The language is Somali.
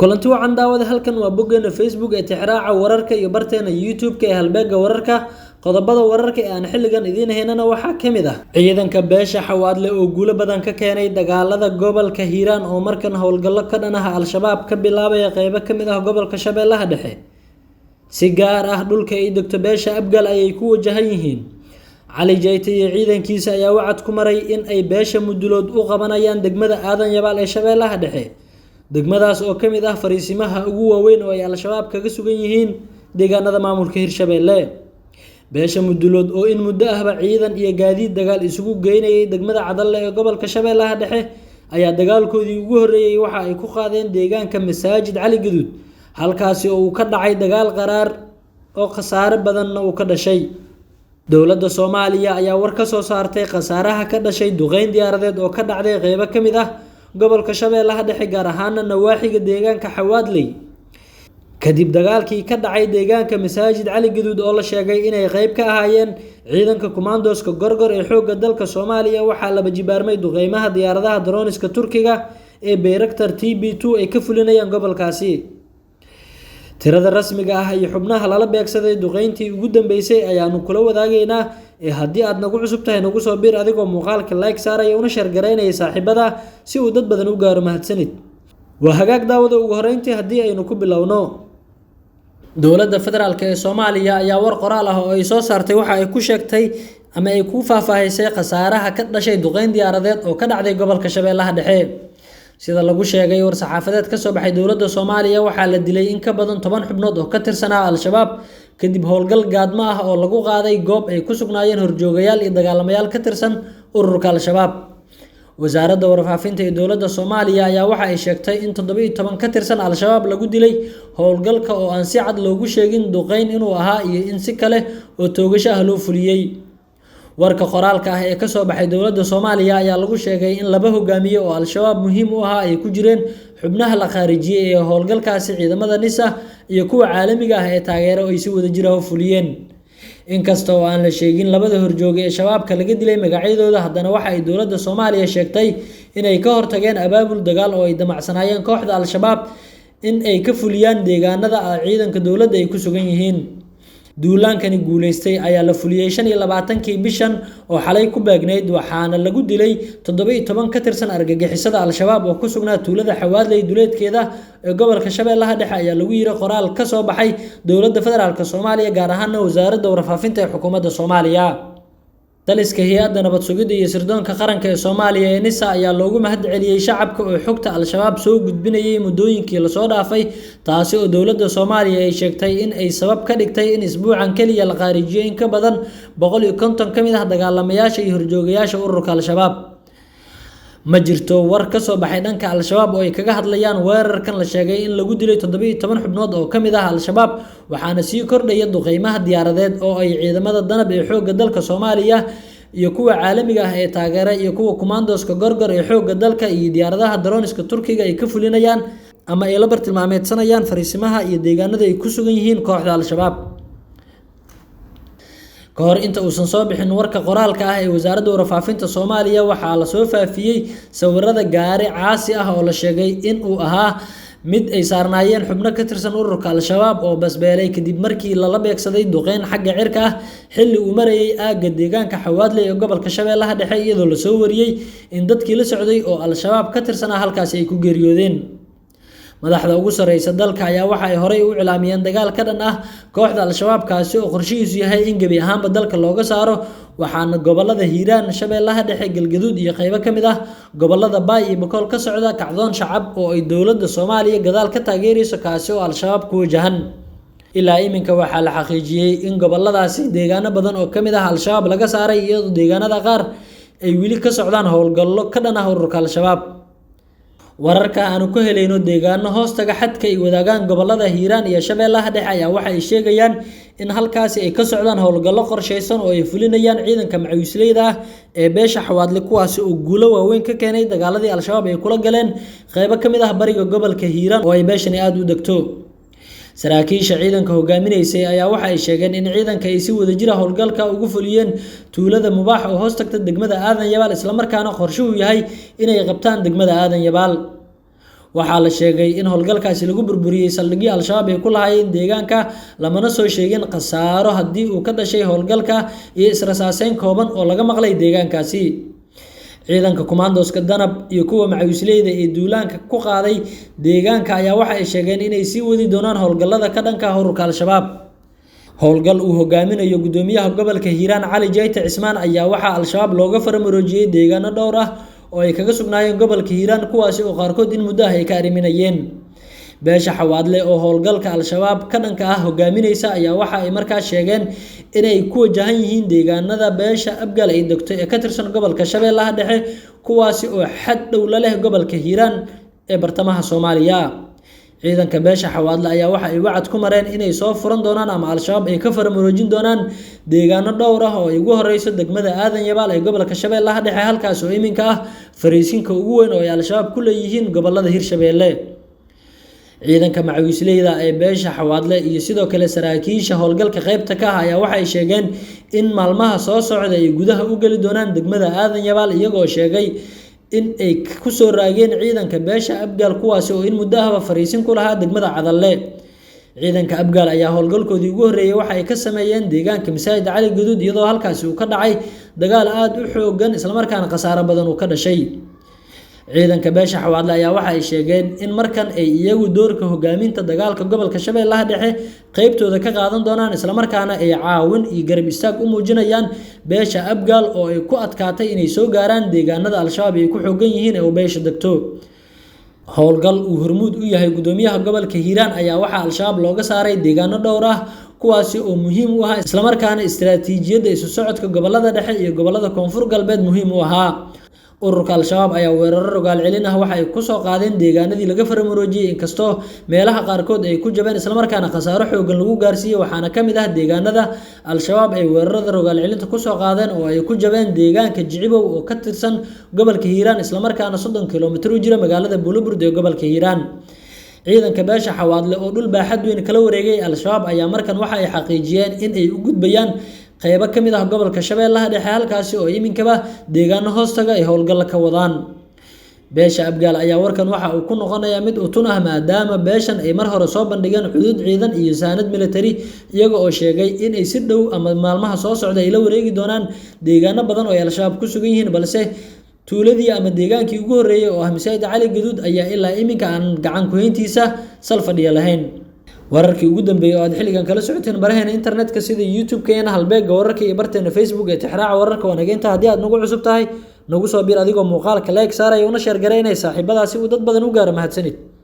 kulanti wacan daawada halkan waa boggeena Facebook ee tixraaca wararka iyo barteena YouTube-ka ee halbeega wararka qodobada wararka ee aan xilligan idiin heynana waxaa kamid ah ciidanka beesha xawaadle oo guulo badan ka keenay dagaalada gobolka Hiiraan oo markan howlgallo ka dhanaha al-shabaab ka bilaabay qaybo kamid ah gobolka Shabeellaha Dhexe si gaar ah dhulka ay degto beesha Abgal ay ku wajahan yihiin Cali Jayte iyo ciidankiisa ayaa wacad ku maray in ay beesha mudulood u qabanayaan degmada Aadan Yabaal ee Shabeellaha Dhexe degmadaas oo kamid ah fariisimaha ugu waaweyn oo ay al-shabaab kaga sugan yihiin deegaanada maamulka Hirshabeelle beesha mudulood oo in muddo ahba ciidan iyo gaadiid dagaal isugu geynayay degmada Cadalle ee gobolka Shabeellaha Dhexe ayaa dagaalkoodii ugu horeeyay waxa ay ku qaadeen deegaanka Masaajid Cali Gaduud halkaasi oo uu ka dhacay dagaal qaraar oo khasaare badanna uu ka dhashay dowladda Soomaaliya ayaa war ka soo saartay khasaaraha ka dhashay duqeyn diyaaradeed oo ka dhacday qaybo kamid ah gobolka Shabeellaha Dhexe gaar ahaan nawaaxiga deegaanka Xawaadley kadib dagaalkii ka dhacay deegaanka Masaajid Cali Gaduud oo la sheegay inay qayb ka ahaayeen ciidanka commandoska gorgor ee xoogga dalka Soomaaliya waxaa la bajibaarmay duqeymaha diyaaradaha droniska Turkiga ee Bayraktar TB2 ay ka fulinayaan gobolkaasi tirada rasmiga ah iyo xubnaha lala beegsaday duqeyntii ugu dambeysay ayaanu kula wadaagaynaa haddii aad nagu cusub tahay nagu soo biir adigoo muuqaalka like saaraya una share gareynaya saaxiibada si uu dad badan u gaaro mahadsanid waa hagaag daawada ugu horeyntii haddii aynu ku bilowno dowladda federaalka ee Soomaaliya ayaa war qoraal ah oo ay soo saartay waxa ay ku sheegtay ama ay ku faahfaahisay khasaaraha ka dhashay duqeyn diyaaradeed oo ka dhacday gobolka Shabeellaha Dhexe sida lagu sheegay war saxaafadeed ka soo baxay dowladda Soomaaliya waxaa la dilay in ka badan 10 xubnood oo ka tirsanaa al-shabaab kadib howlgal gaadmo ah oo lagu qaaday goob ay ku sugnaayeen horjoogayaal iyo dagaalamayaal ka tirsan ururka al-shabaab wasaaradda warfaafinta ee dowladda Soomaaliya ayaa waxa ay sheegtay in 17 ka tirsan al-shabaab lagu dilay howlgalka oo aan si cad loogu sheegin duqeyn inuu ahaa iyo in si kale oo toogasho ah loo fuliyay warka qoraalka ah ee ka soo baxay dowladda Soomaaliya ayaa lagu sheegay in laba hogaamiye oo al-shabaab muhiim u ahaa ay ku jireen xubnaha la khaarijiyay ee howlgalkaasi ciidamada NISA iyo kuwa caalamiga ah ee taageero ay si wada jir ah u fuliyeen inkasta oo aan la sheegin labada horjooge ee shabaabka laga dilay magacyadooda haddana waxa ay dowladda Soomaaliya sheegtay inay ka hortageen abaabul dagaal oo ay damacsanaayeen kooxda al-shabaab in ay ka fuliyaan deegaanada ciidanka dowladda ay ku sugan yihiin duulaankani guuleystay ayaa la fuliyay 25kii bishan oo xalay ku baagneyd waxaana lagu dilay 17 ka tirsan argagixisada al-shabaab oo ku sugnaa tuulada Xawaadley duleedkeeda ee gobolka Shabeellaha Dhexe ayaa lagu yiri qoraal ka soo baxay dowladda federaalka Soomaaliya gaar ahaan wasaaradda warfaafinta ee xukuumadda Soomaaliya taliska hay'adda nabad sugidda iyo sirdoonka qaranka ee Soomaaliya ee NISA ayaa loogu mahadceliyay shacabka oo xogta al-shabaab soo gudbinayay muddooyinkii la soo dhaafay taasi oo dowladda Soomaaliya ay sheegtay in ay sabab ka dhigtay in isbuucan kaliya la khaarijiyay in ka badan 150 kamid ah dagaalamayaasha iyo horjoogayaasha ururka al-shabaab ma jirto war ka soo baxay dhanka al-shabaab oo ay kaga hadlayaan weerarkan la sheegay in lagu dilay 17 xubnood oo kamid ah al-shabaab waxaana sii kordhaya duqeymaha diyaaradeed oo ay ciidamada danab ee xoogga dalka Soomaaliya iyo kuwa caalamiga ah ee taageera iyo kuwa commandoska gorgor ee xoogga dalka iyo diyaaradaha droniska Turkiga ay ka fulinayaan ama ay la bartilmaameedsanayaan fariisimaha iyo deegaanada ay ku sugan yihiin kooxda al-shabaab kahor inta uusan soo bixin warka qoraalka ah ee wasaaradda warfaafinta Soomaaliya waxaa la soo faafiyay sawirada gaari caasi ah oo la sheegay in uu ahaa mid ay saarnaayeen xubno ka tirsan ururka al-shabaab oo basbeelay kadib markii la beegsaday duqeyn xagga cirka ah xilli uu marayay aagga deegaanka Xawaadley ee gobolka Shabeellaha Dhexe iyadoo la soo wariyay in dadkii la socday oo al-shabaab ka tirsanaa halkaas ay ku geeriyoodeen madaxda ugu sareysa dalka ayaa waxa ay horey u cilaamiyeen dagaal ka dhan ah kooxda al-shabaab kaasi oo qorshihiisu yahay in gabi ahaanba dalka looga saaro waxaana gobolada Hiiraan Shabeellaha Dhexe Galgaduud iyo qaybo kamid ah gobolada Baay iyo Bakool ka socda kacdoon shacab oo ay dowladda Soomaaliya gadaal ka taageerayso kaasi oo al-shabaab ku wajahan ilaa iminka waxaa la xaqiijiyay in goboladaasi deegaano badan oo kamid ah al-shabaab laga saaray iyadoo deegaanada qaar ay wili ka socdaan howlgallo ka dhan ah ururka al-shabaab wararka aanu ku helayno deegaano hoostaga xadka ay wadaagaan gobolada Hiiraan iyo Shabeellaha Dhexe ayaa waxa ay sheegayaan in halkaasi ay ka socdaan howlgallo qorsheysan oo ay fulinayaan ciidanka macawisleyda ah ee beesha Xawaadle kuwaasi oo guulo waaweyn ka keenay dagaaladii al-shabaab ay kula galeen qaybo kamid ah bariga gobolka Hiiraan oo ay beeshani aad u degto saraakiisha ciidanka hogaaminaysay ayaa waxa ay sheegeen in ciidanka ay si wada jir ah howlgalka ugu fuliyeen tuulada Mubaax oo hoos tagta degmada Aadan Yabaal isla markaana qorshuhu yahay inay qabtaan degmada Aadan Yabaal waxaa la sheegay in howlgalkaasi lagu burburiyay saldhigyo al-shabaab ay ku lahaayeen deegaanka lamana soo sheegin khasaaro haddii uu ka dhashay howlgalka iyo israsaaseyn kooban oo laga maqlay deegaankaasi. ciidanka commandoska danab iyo kuwa macawisleyda ee duulaanka ku qaaday deegaanka ayaa waxa ay sheegeen inay sii wadi doonaan howlgallada ka dhanka ururka al-shabaab. howlgal uu hogaaminayo gudoomiyaha gobolka Hiiraan Cali Jayte Cismaan ayaa waxaa al-shabaab looga faramaroojiyay deegaano dhowr ah oo ay kaga sugnaayeen gobolka Hiiraan kuwaasi oo qaarkood in muddo ah ay ka ariminayeen. beesha xawaadle oo howlgalka al-shabaab ka dhanka ah hogaaminaysa ayaa waxa ay markaas sheegeen inay ku wajahan yihiin deegaanada beesha Abgaal ay degto ee ka tirsan gobolka Shabeellaha Dhexe kuwaasi oo xad dhow la leh gobolka Hiiraan ee bartamaha Soomaaliya. ciidanka beesha xawaadle ayaa waxa ay wacad ku mareen inay soo furan doonaan ama al-shabaab ay ka faramaroojin doonaan deegaano dhowr ah oo ay ugu horeyso degmada Aadan Yabaal ee gobolka Shabeellaha Dhexe halkaas oo iminka ah fariisinka ugu weyn oo ay al-shabaab ku leeyihiin gobolada Hirshabeelle. ciidanka macawisleyda ee beesha xawaadle iyo sidoo kale saraakiisha howlgalka qaybta ka ah ayaa waxay sheegeen in maalmaha soo socda ay gudaha u gali doonaan degmada Aadan Yabaal iyagoo sheegay in ay ku soo raageen ciidanka beesha Abgaal kuwaasi oo in muddo ahba fariisin ku lahaa degmada Cadalle. ciidanka Abgaal ayaa howlgalkoodii ugu horeeyay waxa ay ka sameeyeen deegaanka Masaajid Cali Gaduud iyadoo halkaasi uu ka dhacay dagaal aad u xooggan isla markaana khasaaro badan uu ka dhashay. ciidanka beesha xawaadle ayaa waxa ay sheegeen in markan ay iyagu doorka hogaaminta dagaalka gobolka Shabeellaha Dhexe qaybtooda ka qaadan doonaan isla markaana ay caawin iyo garab istaag u muujinayaan beesha Abgaal oo ay ku adkaatay inay soo gaaraan deegaanada al-shabaab ay ku xoogan yihiin ee beesha degto. howlgal uu hormuud u yahay gudoomiyaha gobolka Hiiraan ayaa waxa al-shabaab looga saaray deegaano dhowr ah kuwaasi oo muhiim u ah isla markaana istiraatiijiyadda isu socodka gobolada dhexe iyo gobolada koonfur galbeed muhiim u ahaa. ururka al-shabaab ayaa weeraro rogaal celin ah waxa ay ku soo qaadeen deegaanadii laga faramaroojiyay inkastoo meelaha qaarkood ay ku jabeen isla markaana khasaaro xoogan lagu gaarsiiyay waxaana ka mid ah deegaanada al-shabaab ay weerarada rogaal celinta ku soo qaadeen oo ay ku jabeen deegaanka Jicibow oo ka tirsan gobolka Hiiraan isla markaana 30 kiiloomitir u jira magaalada Buulaburde ee gobolka Hiiraan. ciidanka beesha xawaadle oo dhul baaxad weyn kala wareegay al-shabaab ayaa markan waxa ay xaqiijiyeen in ay u gudbayaan qaybo ka mid ah gobolka Shabeellaha Dhexe halkaasi oo iminkaba deegaano hoostaga ay howlgal ka wadaan. beesha Abgaal ayaa warkan waxa uu ku noqonayaa mid u tun ah maadaama beeshan ay mar hore soo bandhigeen xuduud ciidan iyo saanad military iyaga oo sheegay in ay si dhow ama maalmaha soo socda ay la wareegi doonaan deegaano badan oo ay al-shabaab ku sugan yihiin balse tuuladii ama deegaankii ugu horeeyay oo ah Masaajid Cali Gaduud ayaa ilaa iminka aan gacan ku hayntiisa sal fadhiya lahayn. wararkii ugu dambeeyay oo aad xilligan kala socoteen baraheena internetka sida YouTube-keena halbeega wararka iyo barteena Facebook ee Tixraaca wararka wanaagenta haddii aad nagu cusub tahay nagu soo biir adigoo muuqaalka like saaraya una share gareynaysa saaxiibadaasi uu dad badan u gaaro mahadsanid.